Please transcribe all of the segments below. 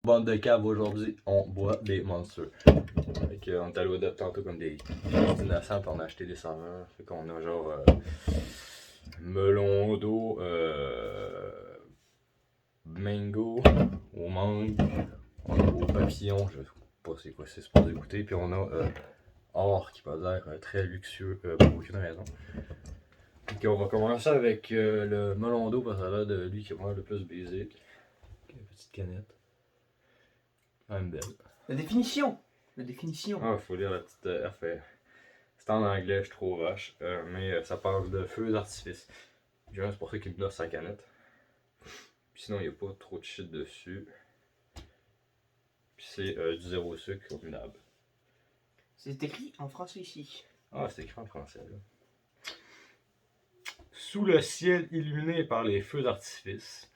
Bande de cave aujourd'hui, on boit des Monsters. Fait qu'on est allé au dep tantôt comme des innocents pour en acheter des saveurs. Fait qu'on a genre melon d'eau, mango, au mangue, on a au papillon, je sais pas c'est quoi c'est supposé goûter, puis on a or qui peut l'air très luxueux pour aucune raison. Fait qu'on va commencer avec le melon d'eau parce que ça a l'air de lui qui va le plus basic. Une petite canette. Quand même belle. La définition. La définition. Ah, faut lire la petite affaire. C'est en anglais, je suis trop vache, mais ça parle de feux d'artifice. C'est pour ça qu'il me donne sa canette. Puis sinon, il n'y a pas trop de shit dessus. Puis c'est du zéro sucre combinable. C'est écrit en français ici. Ah, c'est écrit en français là. Sous le ciel illuminé par les feux d'artifice,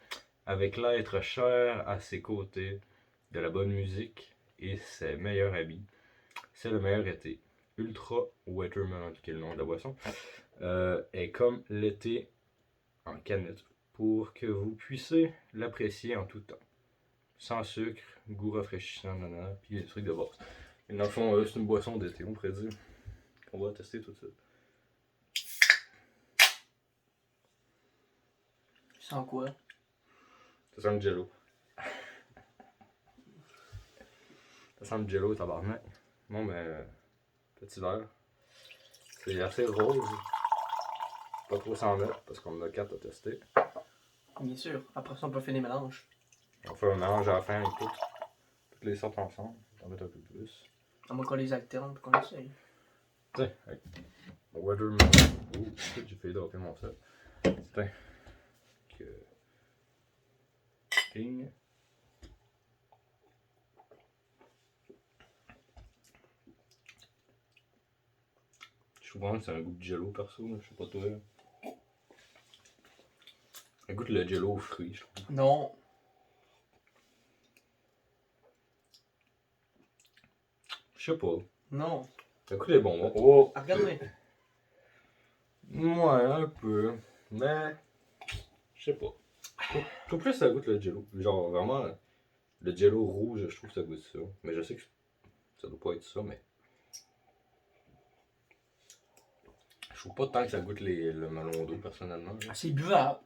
avec l'être cher à ses côtés, de la bonne musique et ses meilleurs habits, c'est le meilleur été. Ultra Watermelon, qui est le nom de la boisson, est comme l'été en canette pour que vous puissiez l'apprécier en tout temps. Sans sucre, goût rafraîchissant, nanana, puis les trucs de base. Et dans le fond, c'est une boisson d'été, on pourrait dire. On va tester tout ça. Sans quoi? Ça sent le jello. Ça sent le jello, tabarnak. Bon, ben, petit verre. C'est assez rose. Pas trop s'en mettre parce qu'on en a 4 à tester. Bien sûr. Après ça, on peut faire des mélanges. On fait un mélange à la fin avec toutes les sortes ensemble. On va mettre un peu plus. À moins qu'on les alterne pour qu'on essaye. Tiens, avec watermelon. Ouh, j'ai failli dropper mon set. Tiens. Ding. Je trouve vraiment que c'est un goût de jello perso, je sais pas toi. Un goût de le jello aux fruits, je trouve. Non. Je sais pas. Non. Ça goûte les bonbons. Oh! Regarde-moi. Ouais, un peu. Mais. Je sais pas. Je trouve plus ça goûte le jello. Genre vraiment, le jello rouge, je trouve que ça goûte ça. Mais je sais que ça doit pas être ça, mais. Je trouve pas tant que ça goûte le melon d'eau personnellement. C'est buvable.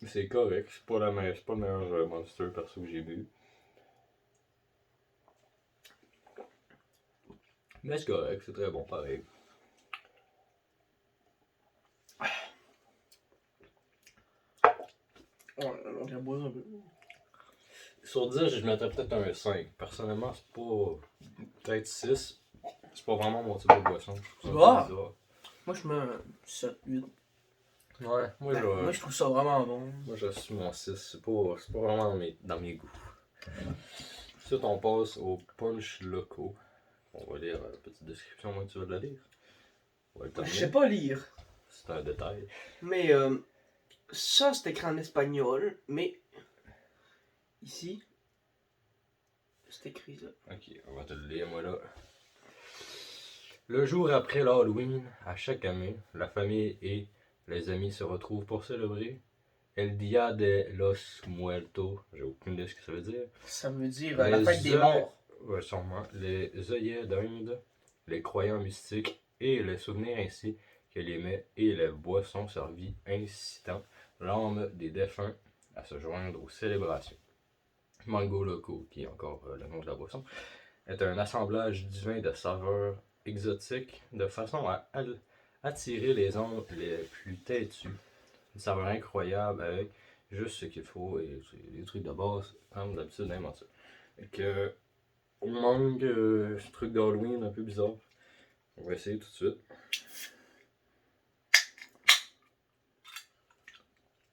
C'est correct, c'est pas le meilleur Monster perso que j'ai bu. Mais c'est correct, c'est très bon pareil. On dirait boire un peu. Sur 10, je mettrais peut-être un 5. Personnellement, c'est pas. Peut-être 6. C'est pas vraiment mon type de boisson. Je trouve ça bizarre. Moi, je mets un 7, 8. Ouais, Moi, je trouve ça vraiment bon. Moi, je suis mon 6. C'est pas vraiment dans mes goûts. Ensuite, on passe au punch locaux. On va lire la petite description, moi, tu veux la lire? Je sais pas lire. C'est un détail. Mais ça, c'est écrit en espagnol. Mais ici, c'est écrit là. Ok, on va te le lire, moi, là. Le jour après l'Halloween, à chaque année, la famille et les amis se retrouvent pour célébrer El Dia de los Muertos. J'ai aucune idée de ce que ça veut dire. Ça veut dire la fête des morts. Ouais, sûrement. Les œillets d'Inde, les croyants mystiques et les souvenirs ainsi que les mets et les boissons servies incitant l'âme des défunts à se joindre aux célébrations. Mango Loco, qui est encore le nom de la boisson, est un assemblage divin de saveurs exotiques de façon à attirer les âmes les plus têtus. Une saveur incroyable avec juste ce qu'il faut et des trucs de base, comme d'habitude, n'importe ça. Et que, on manque ce truc d'Halloween un peu bizarre. On va essayer tout de suite.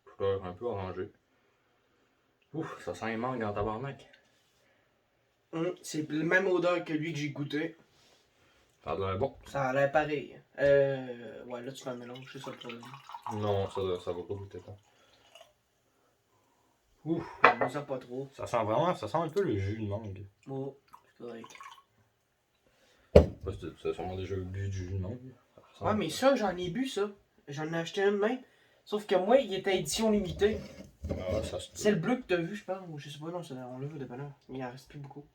Couleur un peu orangée. Ouf, ça sent les mangues en tabarnak. C'est la même odeur que lui que j'ai goûté. Ça a l'air bon. Ça a l'air pareil. Ouais, là tu fais un mélange, c'est ça le problème. Non, ça va pas goûter tant. Ouf, On sent pas trop. ça sent un peu le jus de mangue. Oh, c'est correct. Tu as sûrement déjà bu du jus de mangue. Ouais, mais ça, j'en ai bu ça. J'en ai acheté un de même. Sauf que moi, il était édition limitée. Ah, ça se peut. C'est le bleu que t'as vu, je pense. Ou je sais pas, non, on l'a vu au dépanneur. Mais il en reste plus beaucoup.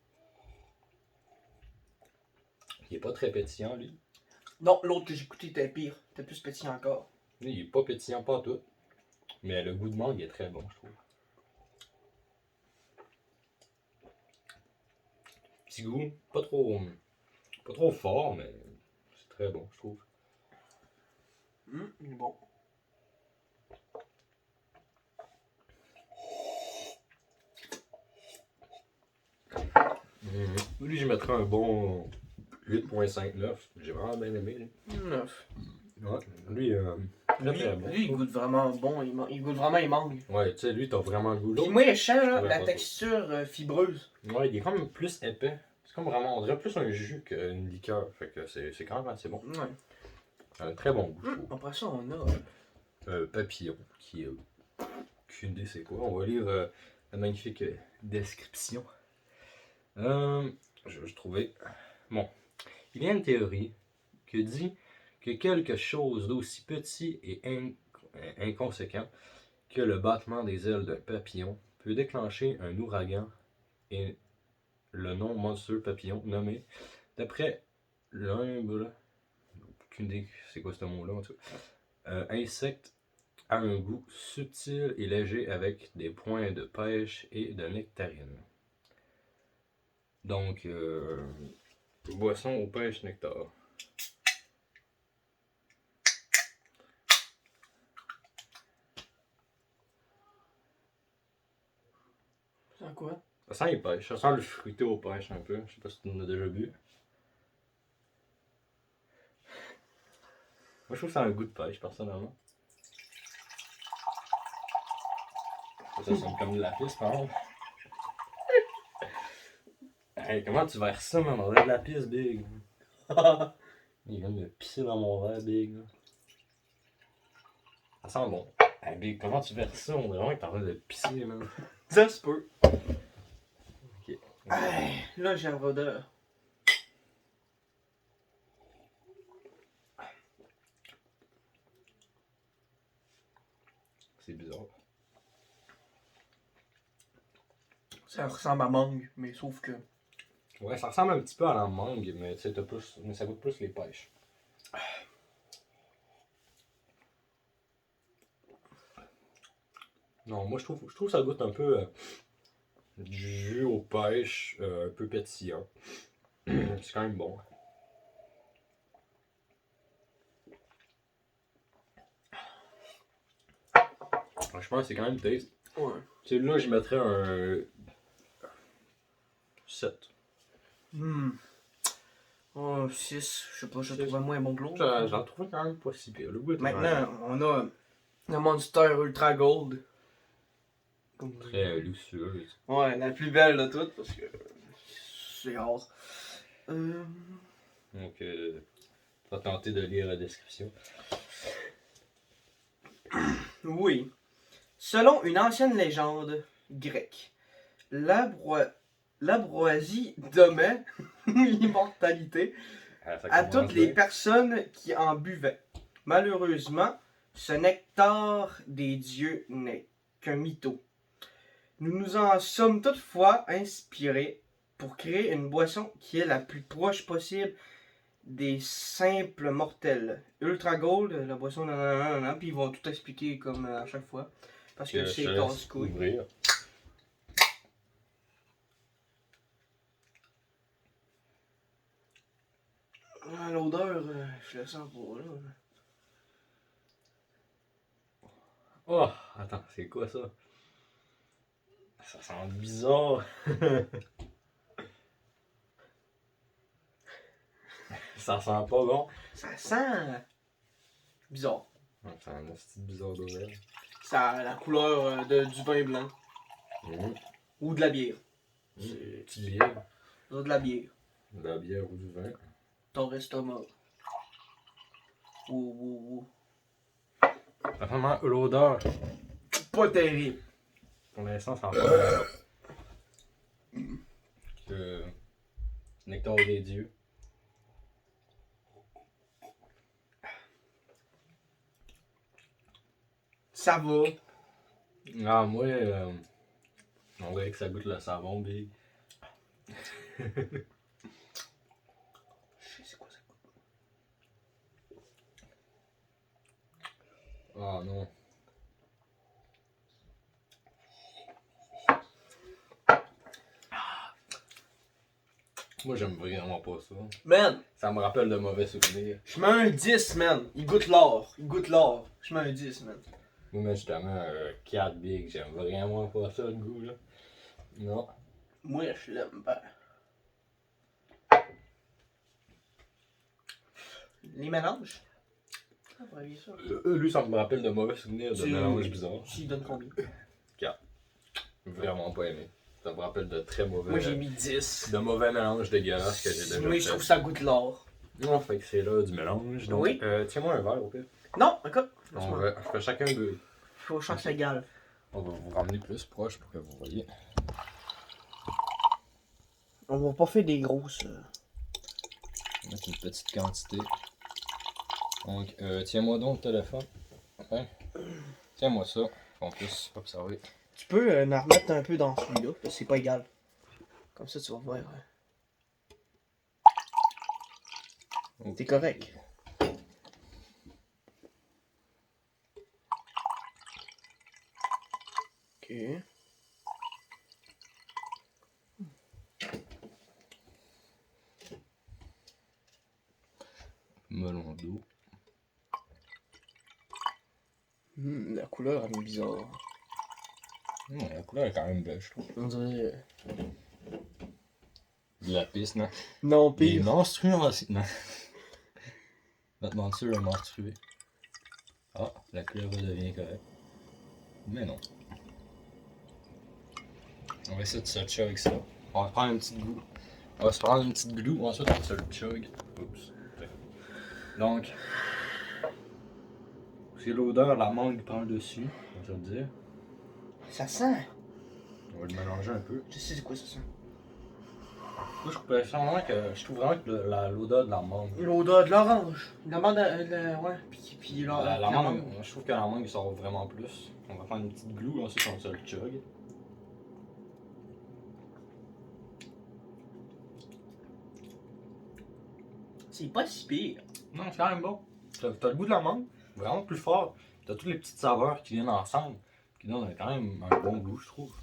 Il est pas très pétillant, lui. Non, l'autre que j'ai goûté était pire. C'était plus petit encore. Lui, il est pas pétillant, pas tout. Mais le goût de mangue est très bon, je trouve. Petit goût, pas trop fort, mais c'est très bon, je trouve. Il est bon. Lui, je mettrais un bon 8.59. J'ai vraiment bien aimé. Lui. 9. Ouais, lui, très bon. Lui, il goûte vraiment bon. Il goûte vraiment les mangues. Ouais, tu sais, lui, t'as vraiment le goût. Puis L'autre, moi, je sens là, Ouais, la pas texture fibreuse. ouais, il est comme plus épais. C'est comme vraiment, on dirait plus un jus qu'une liqueur. Fait que c'est quand même assez bon. Ouais. Un très bon goût, je trouve. Après ça, on a. Papillon, qui est. Aucune idée c'est quoi. On va lire la magnifique description. Je trouvais. Bon. Il y a une théorie qui dit que quelque chose d'aussi petit et inconséquent que le battement des ailes d'un papillon peut déclencher un ouragan et le nom monstrueux papillon nommé d'après l'humble, aucune idée c'est quoi ce mot-là en tout cas, insecte a un goût subtil et léger avec des points de pêche et de nectarine. Donc, boisson aux pêches nectar. C'est quoi? Ça sent les pêches, ça sent le fruité aux pêches un peu. Je sais pas si tu en as déjà bu. Moi, je trouve que ça a un goût de pêche, personnellement. Ça sent comme de la pisse, par exemple. Hey, comment tu verses ça, man? On a de la pisse, Big. Il vient de me pisser dans mon verre, Big. Ça sent bon. Hey, Big, comment tu verses ça? On dirait vraiment que t'es en train de pisser, man. Ça se peut. Ok. Hey, là, j'ai un odeur. C'est bizarre. Ça ressemble à mangue, mais sauf que. Ouais, ça ressemble un petit peu à la mangue, mais, mais ça goûte plus les pêches. Non, moi je trouve que ça goûte un peu du jus aux pêches, un peu pétillant. C'est quand même bon. Je pense que c'est quand même taste. Ouais. Celui-là, je mettrais un 7. Oh, 6. Je sais pas, je trouvais moins bon que l'autre. J'en trouvais quand même pas si pire. Le goût est Maintenant, on a le Monster Ultra Gold. très luxueux. Ouais, la plus belle de toutes parce que c'est rare. Donc, on va tenter de lire la description. Oui. Selon une ancienne légende grecque, l'ambroisie donnait l'immortalité à toutes les personnes qui en buvaient. Malheureusement, ce nectar des dieux n'est qu'un mytho. Nous nous en sommes toutefois inspirés pour créer une boisson qui est la plus proche possible des simples mortels. Ultra Gold, la boisson, nanana, puis ils vont tout expliquer comme à chaque fois. Parce que c'est casse-couille. Ouvrir. Ah, l'odeur, je le sens pas là. Oh, attends, c'est quoi ça? Ça sent bizarre. Ça sent pas bon. Ça sent bizarre. C'est un petit bizarre d'odeur. Ça a la couleur du vin blanc. Ou de la bière. Petite bière. De la bière. De la bière ou du vin. Ton estomac. Ouh. Vraiment, l'odeur. Pas terrible. Pour l'instant, ça sent pas que nectar des dieux. Ça va. Ah, moi, on dirait que ça goûte le savon, big. Je sais c'est quoi ça goûte. Ah non. Moi, j'aime vraiment pas ça. Man, Ça me rappelle de mauvais souvenirs. je mets un 10, man. Il goûte l'or. Il goûte l'or. Je mets un 10, man. Moi, mais justement, 4 big, j'aime vraiment pas ça, le goût, là. Non. Moi, je l'aime pas. Les mélanges? Ah, ouais, ça. Lui, ça me rappelle de mauvais souvenirs de mélanges bizarres. Tu lui donnes combien? 4. Vraiment pas aimé. Ça me rappelle de très mauvais... Moi, j'ai mis 10. De mauvais mélanges dégueulasses que j'ai déjà Moi, je fait. trouve ça goûte l'or. Non, fait que c'est là du mélange. Donc, Oui. Tiens-moi un verre, au pire. Non, écoute. On fait chacun deux. Faut changer égal. On va vous ramener plus proche pour que vous voyez. On va pas faire des grosses. On va mettre une petite quantité. Donc, tiens-moi donc le téléphone. Ouais. Tiens-moi ça, qu'on puisse observer. Tu peux en remettre un peu dans celui-là, parce que c'est pas égal. Comme ça, tu vas voir. Okay. C'est correct. Ok. Melon d'eau. La couleur elle est bizarre. La couleur est quand même belle, je trouve. On dirait. De la pisse, non? Non, Des pire. menstrues aussi. Non. Notre menstrues a menstrué. Ah, la couleur redevient correcte. Mais non. On va essayer de se chug avec ça. On va prendre une petite goût. On va se prendre une petite glue, ensuite on va se le chug. Oups. Donc, c'est l'odeur, la mangue prend le dessus, on va te le dire. Ça sent. On va le mélanger un peu. Je sais c'est quoi ça sent. Moi, je trouve vraiment que l'odeur de la mangue. L'odeur de l'orange. La mangue, ouais. Puis La mangue, je trouve que la mangue sort vraiment plus. On va prendre une petite glue, ensuite on se le chug. C'est pas si pire. Non, c'est quand même bon. T'as le goût de la mangue, vraiment plus fort. T'as toutes les petites saveurs qui viennent ensemble, qui donnent quand même un bon goût, je trouve.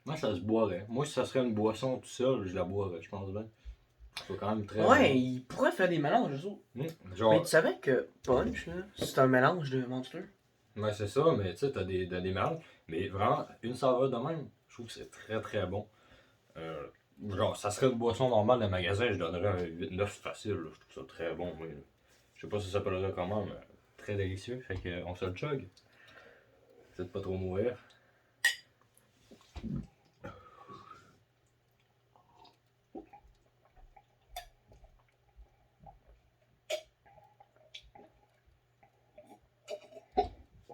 Moi, ça se boirait. Moi, si ça serait une boisson tout seul, je la boirais, je pense bien. C'est quand même très. Ouais, il pourrait faire des mélanges, eux autres. Genre. Mais tu savais que Punch, là, c'est un mélange de Monster? Ouais, c'est ça, mais tu sais, t'as des mélanges. Mais vraiment, une saveur de même, je trouve que c'est très très bon. Genre, ça serait une boisson normale dans le magasin, je donnerais un 8-9 facile. Là. Je trouve ça très bon, moi. Je sais pas si ça s'appellerait comment, mais très délicieux. Fait que, on se le chug. Essaye de pas trop mourir.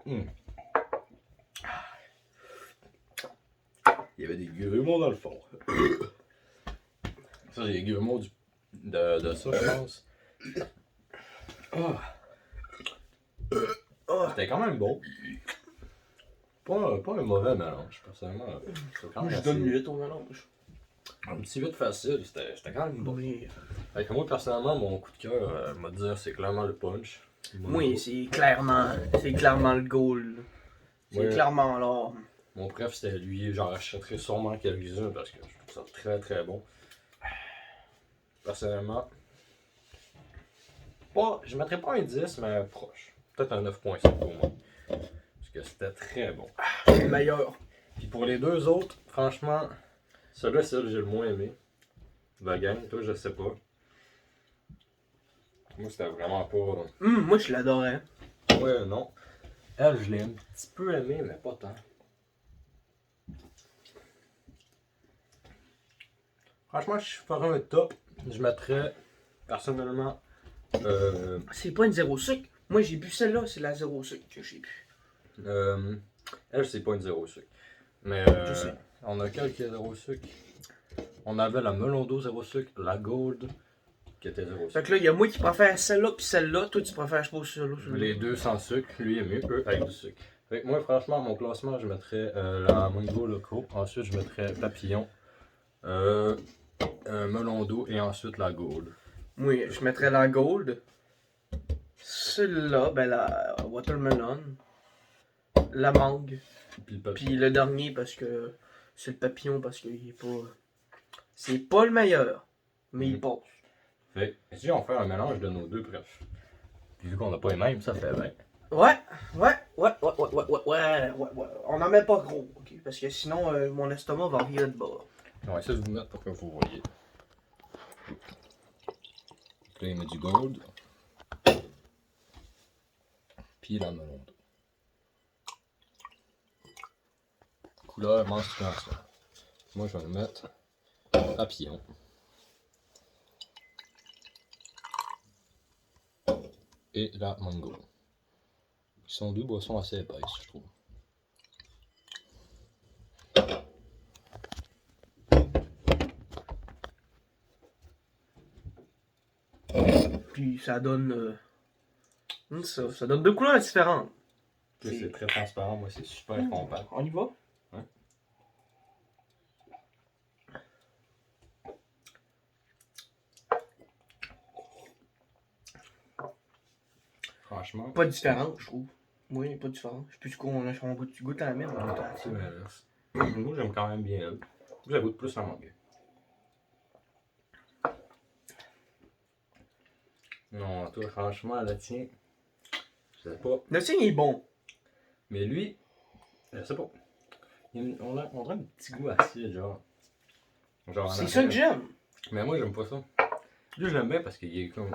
Il y avait des grumeaux dans le fond. Ça, c'est des grumeaux de ça, je pense. C'était quand même bon. Pas un mauvais mélange, personnellement. Moi, je donne 8 au mélange. Un petit 8 facile, c'était quand même bon. Oui. Fait que moi, personnellement, mon coup de cœur, m'a dit, c'est clairement le punch. Oui, c'est clairement le goal. C'est clairement l'or. Mon préf, c'était lui. J'en rachèterais sûrement quelques-uns parce que je trouve ça très très bon. Personnellement, je mettrais pas un 10, mais proche. Peut-être un 9.5 pour moi. Parce que c'était très bon. C'est le meilleur. Puis pour les deux autres, franchement, celui-là, c'est celui que j'ai le moins aimé. La gang, toi, je sais pas. Moi, c'était vraiment pas. Moi, je l'adorais. Ouais, non. Elle, je l'ai un petit peu aimé, mais pas tant. Franchement, je ferais un top. Je mettrais, personnellement, C'est pas une zéro sucre. Moi, j'ai bu celle-là, c'est la zéro sucre que j'ai bu. elle, c'est pas une zéro sucre. Mais Je sais. on a quelques zéro sucre. On avait la melon d'eau zéro sucre, la gold. qui était zéro Fait sucre. que là, il y a moi qui préfère celle-là puis celle-là. Toi, tu préfères, je suppose, celle-là. Les deux sans sucre, lui est mieux, eux avec du sucre. Fait que moi, franchement, mon classement, je mettrais la Mango Loco. Ensuite, je mettrais Papillon, Melon d'eau et ensuite la Gold. Oui, je mettrais la Gold. Celle-là, ben la Watermelon. La mangue. Puis le papillon. Puis le dernier, parce que c'est le papillon, parce qu'il est pas. C'est pas le meilleur, mais il passe. Fait que si on fait un mélange de nos deux préfs. Puis vu qu'on n'a pas les mêmes, ça fait bien. Ouais. On en met pas gros, ok? Parce que sinon, mon estomac va virer de bord. On va essayer de vous mettre pour que vous voyez. Là, il met du Gold. Puis la Melon d'eau. Couleur menstruation. Moi, je vais mettre Papillon. Et la Mango. Qui sont deux boissons assez épaisses, je trouve. Puis ça donne. Ça donne deux couleurs différentes. C'est très transparent, moi c'est super compact. On y va? Ouais. Franchement. Pas différent, je trouve. Oui, pas différent. Je sais plus on goûte à la même. On goûte à la C'est tienne. l'inverse. Moi j'aime quand même bien elle. Moi, ça goûte plus la mangue. Non, toi franchement, le tien, je sais pas. Le tien il est bon. Mais lui, je sais pas. On a un petit goût acide, genre. C'est ça que j'aime. Mais moi, j'aime pas ça. Lui, je l'aime bien parce qu'il est comme.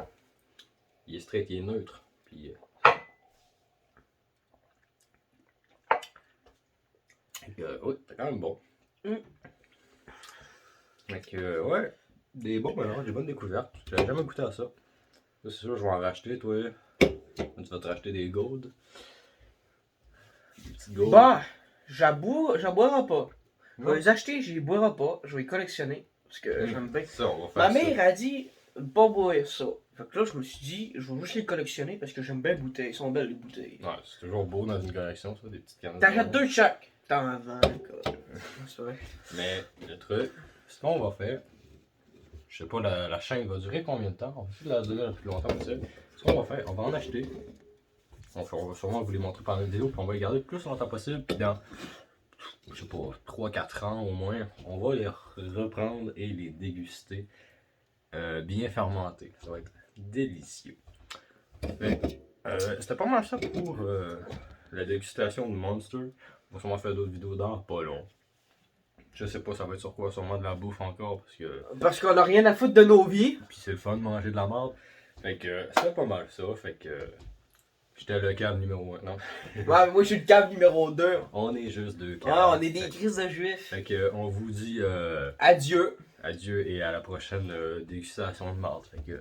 Il est straight, il est neutre. Puis. Oui, c'est quand même bon. Fait que, ouais, des bons mélanges, des bonnes découvertes. J'avais jamais goûté à ça. Là, c'est sûr, je vais en racheter, toi. Tu vas te racheter des Gold. Des petites Gold. Bah, j'en boirai pas. Je vais les acheter, je les boirai pas. Je vais les collectionner. Parce que j'aime bien. Ça, on va Ma faire mère a dit pas boire ça. Fait que là, je me suis dit, je vais juste les collectionner parce que j'aime bien goûter. Ils sont belles les bouteilles. Ouais, c'est toujours beau dans une collection, ça, des petites canettes. T'achètes deux de chaque. T'en vends, c'est vrai. Mais le truc, ce qu'on va faire, je sais pas, la chaîne va durer combien de temps? On va essayer de la durer le plus longtemps possible. Ce qu'on va faire, on va en acheter. On va sûrement vous les montrer pendant la vidéo, puis on va les garder le plus longtemps possible. Puis dans, je sais pas, 3-4 ans au moins, on va les reprendre et les déguster bien fermentés. Ça va être délicieux. C'était pas mal ça pour la dégustation de Monster. On va sûrement faire d'autres vidéos dans pas long. Je sais pas, ça va être sur quoi, sûrement de la bouffe encore, Parce qu'on a rien à foutre de nos vies. puis c'est le fun de manger de la merde. Fait que c'est pas mal ça, fait que j'étais le câble numéro 1. Non, Ouais, moi je suis le câble numéro 2. on est juste deux Ouais, câbles. on est des crises de juifs. Fait que on vous dit Adieu. adieu et à la prochaine dégustation de marde. Fait que